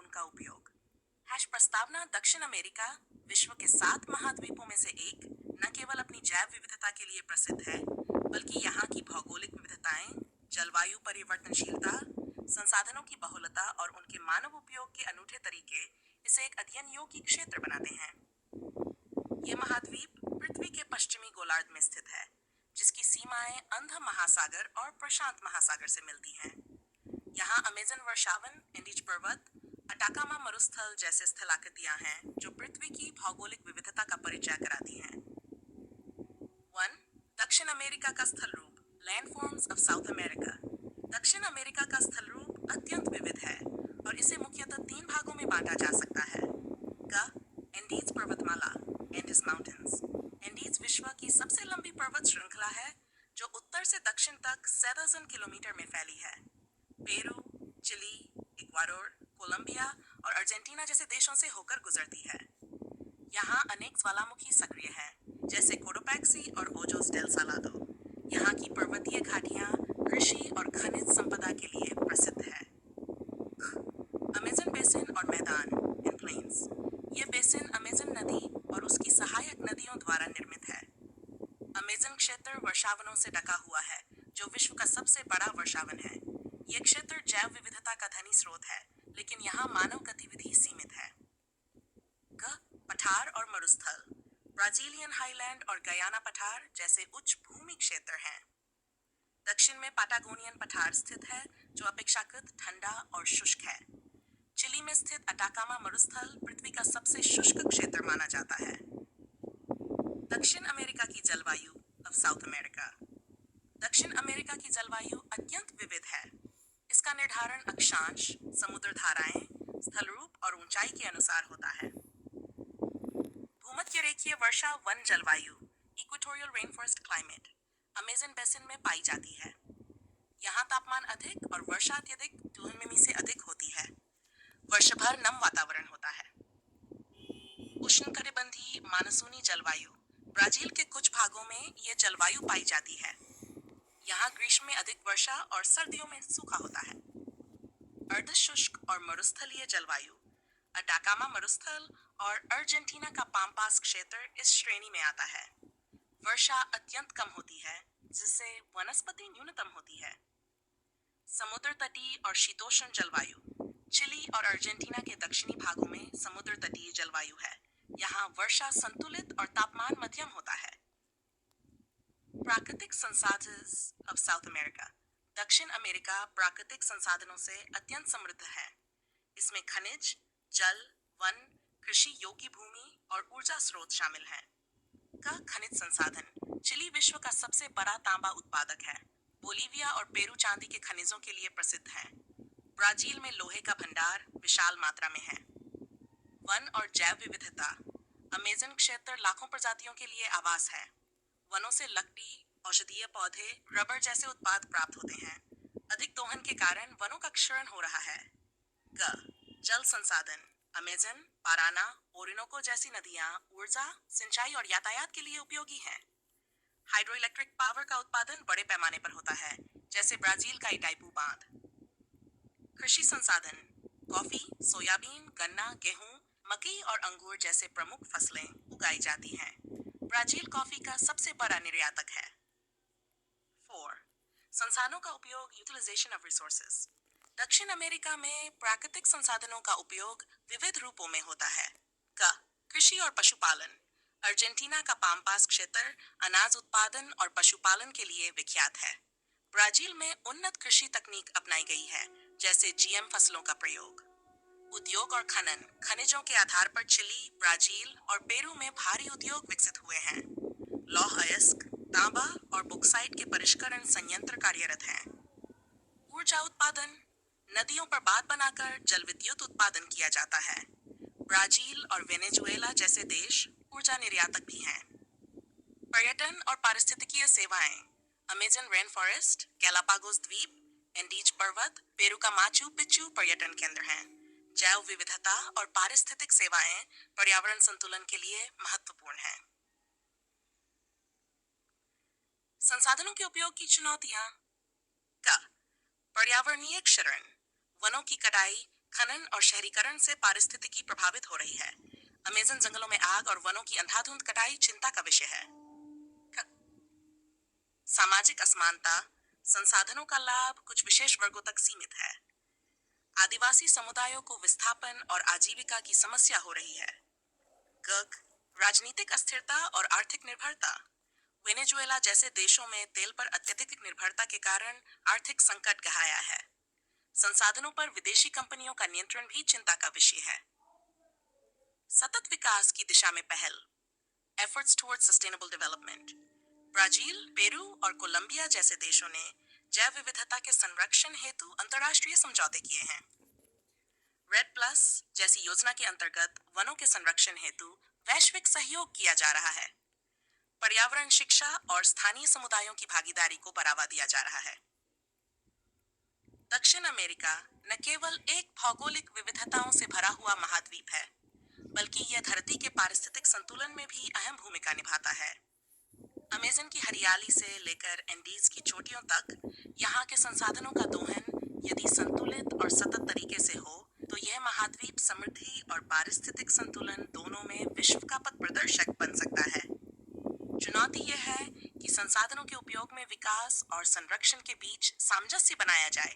उनका उपयोग। प्रस्तावना दक्षिण अमेरिका विश्व के 7 महाद्वीपों में से एक न केवल अपनी जैव विविधता के लिए प्रसिद्ध है, बल्कि यहाँ की भौगोलिक विविधताएं, जलवायु परिवर्तनशीलता, संसाधनों की बहुलता और उनके मानव उपयोग के अनूठे तरीके इसे एक अध्ययन योग्य क्षेत्र बनाते हैं। ये महाद्वीप पृथ्वी के पश्चिमी गोलार्ध में स्थित है, जिसकी सीमाएं अंध महासागर और प्रशांत महासागर से मिलती हैं। यहाँ अमेजन वर्षावन, एंडीज पर्वत, अटाकामा मरुस्थल जैसे स्थलाकृतियां हैं जो पृथ्वी की भौगोलिक विविधता का परिचय कराती हैं। 1. दक्षिण अमेरिका का स्थल रूप, लैंडफॉर्म्स ऑफ साउथ अमेरिका। दक्षिण अमेरिका का स्थल रूप अत्यंत विविध है और इसे मुख्यतः 3 भागों में बांटा जा सकता है। एंडीज पर्वतमाला, एंडीज माउंटेन्स। एंडीज विश्व की सबसे लंबी पर्वत श्रृंखला है जो उत्तर से दक्षिण तक 7000 किलोमीटर में फैली है। पेरू, चिली, इक्वाडोर, कोलंबिया और अर्जेंटीना जैसे देशों से होकर गुजरती है। यहाँ अनेक ज्वालामुखी सक्रिय हैं, जैसे कोटोपैक्सी और ओजोस डेल सालादो। यहाँ की पर्वतीय घाटियाँ कृषि और खनिज संपदा के लिए प्रसिद्ध है। अमेजन बेसिन और मैदान एंड प्लेन्स। ये बेसिन अमेजन नदी और उसकी सहायक नदियों द्वारा निर्मित है। अमेजन क्षेत्र वर्षावनों से ढका हुआ है, जो विश्व का सबसे बड़ा वर्षावन है। ये क्षेत्र जैव विविधता का धनी स्रोत है, लेकिन यहाँ मानव गतिविधि सीमित है। पठार और मरुस्थल। ब्राजीलियन हाईलैंड और गयाना पठार जैसे उच्च भूमि क्षेत्र हैं। दक्षिण में पैटागोनियन पठार स्थित है, जो अपेक्षाकृत ठंडा और शुष्क है। चिली में स्थित अटाकामा मरुस्थल पृथ्वी का सबसे शुष्क क्षेत्र माना जाता है। दक्षिण अमेरिका की जलवायु ऑफ साउथ अमेरिका। दक्षिण अमेरिका की जलवायु अत्यंत विविध है। इसका निर्धारण अक्षांश, समुद्र धाराएं, स्थल रूप और ऊंचाई के अनुसार होता है। भूमध्य रेखीय वर्षा वन जलवायु, equatorial rainforest climate, Amazon basin में पाई जाती है। यहाँ तापमान अधिक और वर्षा अत्यधिक 2 मिमी से अधिक होती है। वर्ष भर नम वातावरण होता है। उष्णकटिबंधीय मानसूनी जलवायु। ब्राजील के कुछ भागों में ये जलवायु पाई जाती है। यहाँ ग्रीष्म में अधिक वर्षा और सर्दियों में सूखा होता है। अर्धशुष्क और मरुस्थलीय जलवायु। अटाकामा मरुस्थल और अर्जेंटीना का पाम्पास क्षेत्र इस श्रेणी में आता है। वर्षा अत्यंत कम होती है, जिससे वनस्पति न्यूनतम होती है। समुद्र तटीय और शीतोष्ण जलवायु। चिली और अर्जेंटीना के दक्षिणी भागों में समुद्र तटीय जलवायु है। यहाँ वर्षा संतुलित और तापमान मध्यम होता है। प्राकृतिक संसाधन ऑफ साउथ अमेरिका। दक्षिण अमेरिका प्राकृतिक संसाधनों से अत्यंत समृद्ध है। इसमें खनिज, जल, वन, कृषि योग्य भूमि और ऊर्जा स्रोत शामिल हैं। खनिज संसाधन। चिली विश्व का सबसे बड़ा तांबा उत्पादक है। बोलीविया और पेरू चांदी के खनिजों के लिए प्रसिद्ध हैं। ब्राजील में लोहे का भंडार विशाल मात्रा में है। वन और जैव विविधता। अमेजन क्षेत्र लाखों प्रजातियों के लिए आवास है। वनों से लकड़ी, औषधीय पौधे, रबर जैसे उत्पाद प्राप्त होते हैं। अधिक दोहन के कारण वनों का क्षरण हो रहा है। जल संसाधन। अमेजन, पाराना, ओरिनोको जैसी नदियां ऊर्जा, सिंचाई और यातायात के लिए उपयोगी हैं। हाइड्रो इलेक्ट्रिक पावर का उत्पादन बड़े पैमाने पर होता है, जैसे ब्राजील का इटाइपू बांध। कृषि संसाधन। कॉफी, सोयाबीन, गन्ना, गेहूं, मकई और अंगूर जैसे प्रमुख फसलें उगाई जाती हैं। ब्राजील कॉफी का सबसे बड़ा निर्यातक है। 4. संसाधनों का उपयोग, यूटिलाइजेशन ऑफ रिसोर्सेज। दक्षिण अमेरिका में प्राकृतिक संसाधनों का उपयोग विविध रूपों में होता है। कृषि और पशुपालन। अर्जेंटीना का पाम्पास क्षेत्र अनाज उत्पादन और पशुपालन के लिए विख्यात है। ब्राजील में उन्नत कृषि तकनीक अपनाई गई है, जैसे जीएम फसलों का प्रयोग। उद्योग और खनन। खनिजों के आधार पर चिली, ब्राजील और पेरू में भारी उद्योग विकसित हुए हैं। लौह अयस्क, तांबा और बॉक्साइट के परिष्करण संयंत्र कार्यरत हैं। ऊर्जा उत्पादन। नदियों पर बांध बनाकर जल विद्युत उत्पादन किया जाता है। ब्राजील और वेनेजुएला जैसे देश ऊर्जा निर्यातक भी हैं। पर्यटन और पारिस्थितिकीय सेवाएं। अमेजन रेन फॉरेस्ट, गैलापागोस द्वीप, एंडीज पर्वत, पेरू का माचू पिच्चू पर्यटन केंद्र हैं। जैव विविधता और पारिस्थितिक सेवाएं पर्यावरण संतुलन के लिए महत्वपूर्ण हैं। संसाधनों के उपयोग की चुनौतियां। पर्यावरणीय क्षरण। वनों की कटाई, खनन और शहरीकरण से पारिस्थितिकी प्रभावित हो रही है। अमेज़न जंगलों में आग और वनों की अंधाधुंध कटाई चिंता का विषय है। क- सामाजिक असमानता, संसाधनों का लाभ कुछ विशेष वर्गों तक सीमित है। आदिवासी समुदायों को विस्थापन और आजीविका की समस्या हो रही है। गग, राजनीतिक अस्थिरता और आर्थिक निर्भरता। वेनेजुएला जैसे देशों में तेल पर अत्यधिक निर्भरता के कारण आर्थिक संकट गहराया है। संसाधनों पर विदेशी कंपनियों का नियंत्रण भी चिंता का विषय है। सतत विकास की दिशा में पहल, efforts towards sustainable development. Brazil, Peru और कोलंबिया जैसे देशों ने जैव विविधता के संरक्षण हेतु अंतर्राष्ट्रीय समझौते किए हैं। रेड प्लस जैसी योजना के अंतर्गत वनों के संरक्षण हेतु वैश्विक सहयोग किया जा रहा है। पर्यावरण शिक्षा और स्थानीय समुदायों की भागीदारी को बढ़ावा दिया जा रहा है। दक्षिण अमेरिका न केवल एक भौगोलिक विविधताओं से भरा हुआ महाद्वीप है, बल्कि यह धरती के पारिस्थितिक संतुलन में भी अहम भूमिका निभाता है। अमेज़न की हरियाली से लेकर एंडीज की चोटियों तक यहाँ के संसाधनों का दोहन यदि संतुलित और सतत तरीके से हो, तो यह महाद्वीप समृद्धि और पारिस्थितिक संतुलन दोनों में विश्व का पथ प्रदर्शक बन सकता है। चुनौती यह है कि संसाधनों के उपयोग में विकास और संरक्षण के बीच सामंजस्य बनाया जाए।